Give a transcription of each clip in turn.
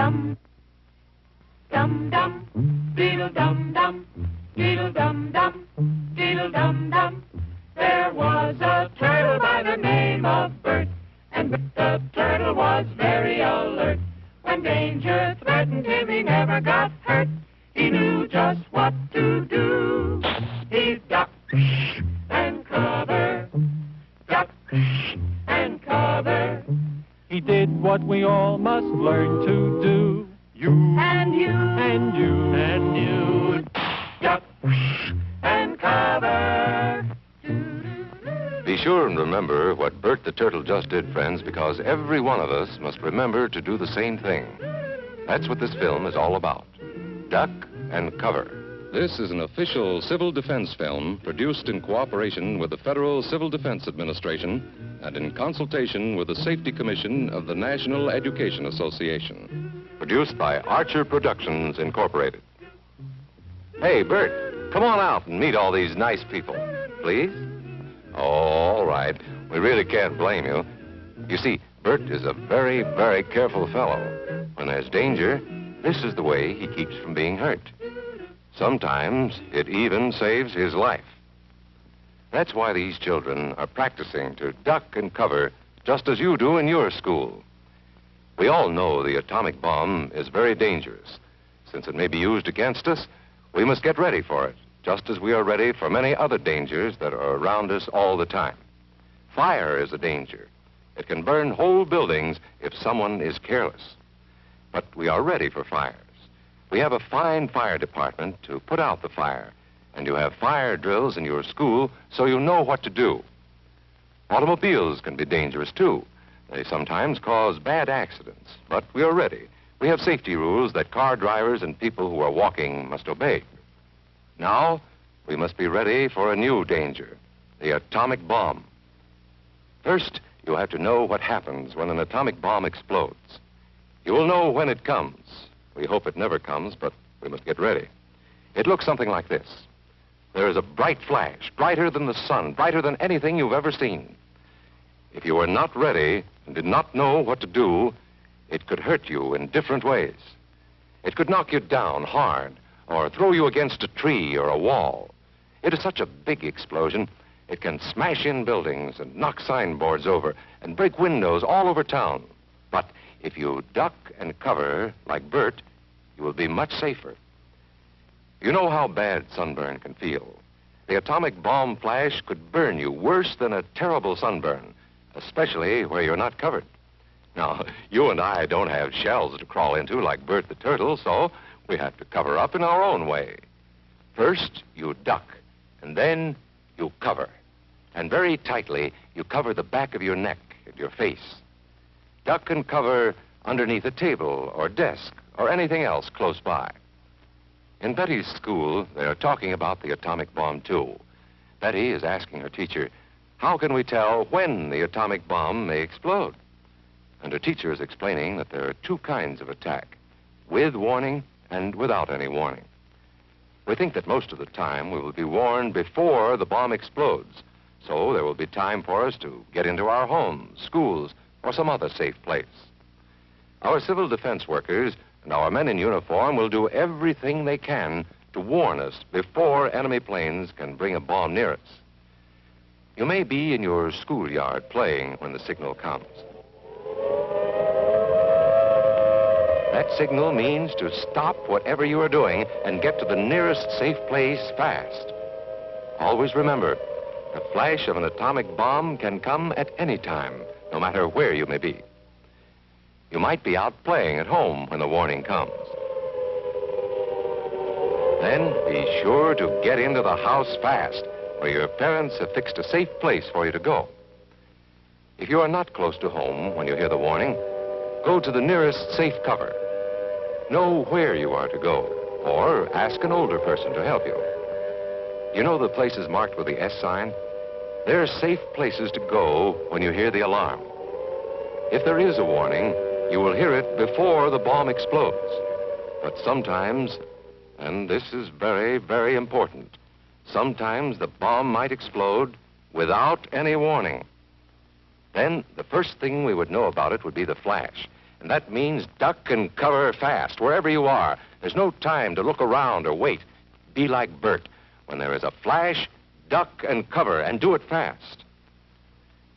dum, dum dum, diddle dum dum, diddle dum dum, diddle dum dum. There was a turtle by the name of Bert, and the turtle was very alert. When danger threatened him, he never got hurt. He knew just what to do. He ducked and cover, ducked and cover. He did what we all must learn to do. You and you and you and you, duck and cover. Be sure and remember what Bert the Turtle just did, friends, because every one of us must remember to do the same thing. That's what this film is all about. Duck and cover. This is an official civil defense film produced in cooperation with the Federal Civil Defense Administration and in consultation with the Safety Commission of the National Education Association. Produced by Archer Productions, Incorporated. Hey, Bert, come on out and meet all these nice people, please. Oh, all right. We really can't blame you. You see, Bert is a very, very careful fellow. When there's danger, this is the way he keeps from being hurt. Sometimes it even saves his life. That's why these children are practicing to duck and cover just as you do in your school. We all know the atomic bomb is very dangerous. Since it may be used against us, we must get ready for it, just as we are ready for many other dangers that are around us all the time. Fire is a danger. It can burn whole buildings if someone is careless. But we are ready for fires. We have a fine fire department to put out the fire, and you have fire drills in your school so you know what to do. Automobiles can be dangerous, too. They sometimes cause bad accidents, but we are ready. We have safety rules that car drivers and people who are walking must obey. Now, we must be ready for a new danger, the atomic bomb. First, you have to know what happens when an atomic bomb explodes. You will know when it comes. We hope it never comes, but we must get ready. It looks something like this. There is a bright flash, brighter than the sun, brighter than anything you've ever seen. If you were not ready and did not know what to do, it could hurt you in different ways. It could knock you down hard or throw you against a tree or a wall. It is such a big explosion, it can smash in buildings and knock signboards over and break windows all over town. But if you duck and cover like Bert, you will be much safer. You know how bad sunburn can feel. The atomic bomb flash could burn you worse than a terrible sunburn, especially where you're not covered. Now, you and I don't have shells to crawl into like Bert the Turtle, so we have to cover up in our own way. First, you duck, and then you cover. And very tightly, you cover the back of your neck and your face. Duck and cover underneath a table or desk or anything else close by. In Betty's school, they are talking about the atomic bomb, too. Betty is asking her teacher, how can we tell when the atomic bomb may explode? And her teacher is explaining that there are two kinds of attack, with warning and without any warning. We think that most of the time we will be warned before the bomb explodes, so there will be time for us to get into our homes, schools, or some other safe place. Our civil defense workers and our men in uniform will do everything they can to warn us before enemy planes can bring a bomb near us. You may be in your schoolyard playing when the signal comes. That signal means to stop whatever you are doing and get to the nearest safe place fast. Always remember, the flash of an atomic bomb can come at any time, no matter where you may be. You might be out playing at home when the warning comes. Then be sure to get into the house fast, where your parents have fixed a safe place for you to go. If you are not close to home when you hear the warning, go to the nearest safe cover. Know where you are to go, or ask an older person to help you. You know the places marked with the S sign? They're safe places to go when you hear the alarm. If there is a warning, you will hear it before the bomb explodes. But sometimes, and this is very, very important, sometimes the bomb might explode without any warning. Then the first thing we would know about it would be the flash. And that means duck and cover fast, wherever you are. There's no time to look around or wait. Be like Bert. When there is a flash, duck and cover, and do it fast.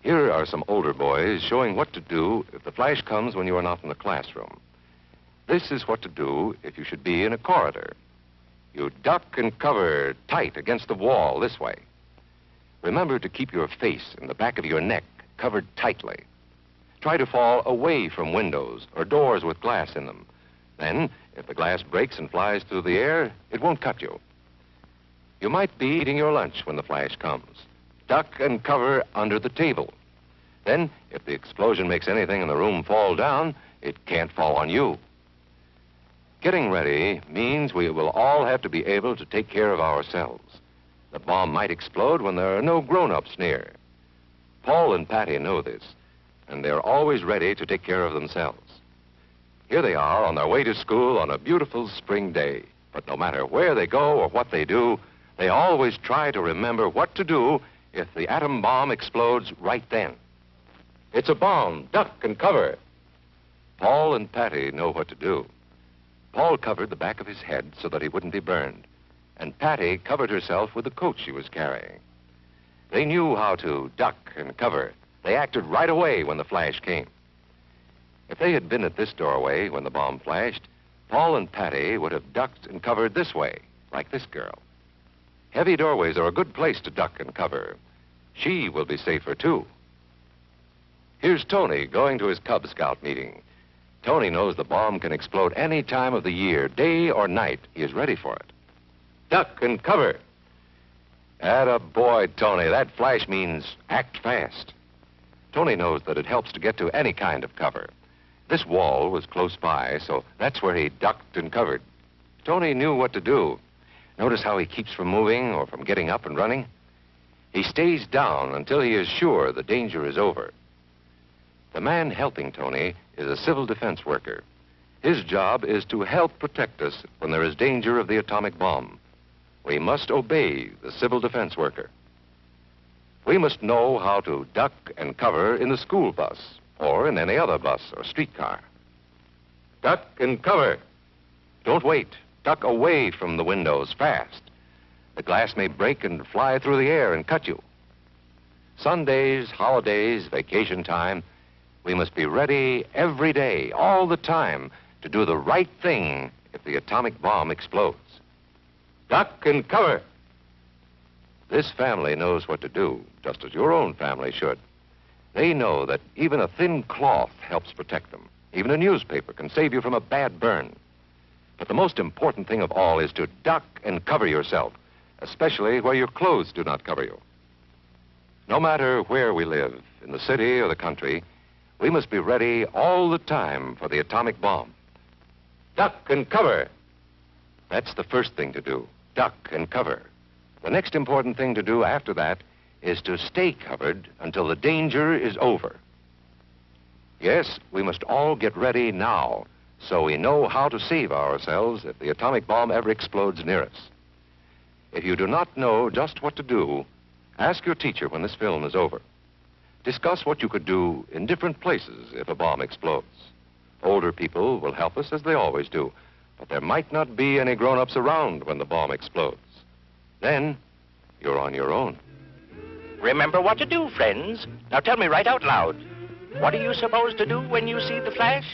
Here are some older boys showing what to do if the flash comes when you are not in the classroom. This is what to do if you should be in a corridor. You duck and cover tight against the wall this way. Remember to keep your face and the back of your neck covered tightly. Try to fall away from windows or doors with glass in them. Then, if the glass breaks and flies through the air, it won't cut you. You might be eating your lunch when the flash comes. Duck and cover under the table. Then, if the explosion makes anything in the room fall down, it can't fall on you. Getting ready means we will all have to be able to take care of ourselves. The bomb might explode when there are no grown-ups near. Paul and Patty know this, and they're always ready to take care of themselves. Here they are on their way to school on a beautiful spring day. But no matter where they go or what they do, they always try to remember what to do if the atom bomb explodes right then. It's a bomb. Duck and cover. Paul and Patty know what to do. Paul covered the back of his head so that he wouldn't be burned, and Patty covered herself with the coat she was carrying. They knew how to duck and cover. They acted right away when the flash came. If they had been at this doorway when the bomb flashed, Paul and Patty would have ducked and covered this way, like this girl. Heavy doorways are a good place to duck and cover. She will be safer, too. Here's Tony going to his Cub Scout meeting. Tony knows the bomb can explode any time of the year, day or night. He is ready for it. Duck and cover. Atta boy, Tony. That flash means act fast. Tony knows that it helps to get to any kind of cover. This wall was close by, so that's where he ducked and covered. Tony knew what to do. Notice how he keeps from moving or from getting up and running? He stays down until he is sure the danger is over. The man helping Tony is a civil defense worker. His job is to help protect us when there is danger of the atomic bomb. We must obey the civil defense worker. We must know how to duck and cover in the school bus or in any other bus or streetcar. Duck and cover. Don't wait. Duck away from the windows fast. The glass may break and fly through the air and cut you. Sundays, holidays, vacation time, we must be ready every day, all the time, to do the right thing if the atomic bomb explodes. Duck and cover. This family knows what to do, just as your own family should. They know that even a thin cloth helps protect them. Even a newspaper can save you from a bad burn. But the most important thing of all is to duck and cover yourself, especially where your clothes do not cover you. No matter where we live, in the city or the country, we must be ready all the time for the atomic bomb. Duck and cover. That's the first thing to do, duck and cover. The next important thing to do after that is to stay covered until the danger is over. Yes, we must all get ready now so we know how to save ourselves if the atomic bomb ever explodes near us. If you do not know just what to do, ask your teacher when this film is over. Discuss what you could do in different places if a bomb explodes. Older people will help us as they always do, but there might not be any grown-ups around when the bomb explodes. Then, you're on your own. Remember what to do, friends. Now tell me right out loud. What are you supposed to do when you see the flash?